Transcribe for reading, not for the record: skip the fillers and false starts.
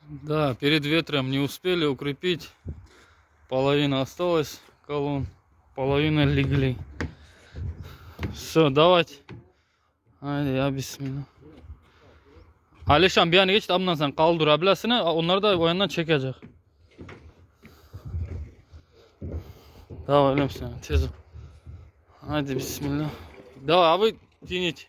Да, перед ветром не успели укрепить. Половина осталась колонн, половина легли. Все, давайте. Haydi ya bismillah. Alişan bir yana geç de ablan sen kaldır ablasını. Onlar da o yandan çekecek. Daha öyle misin? Tez ol. Hadi bismillah. Daha abi dinit.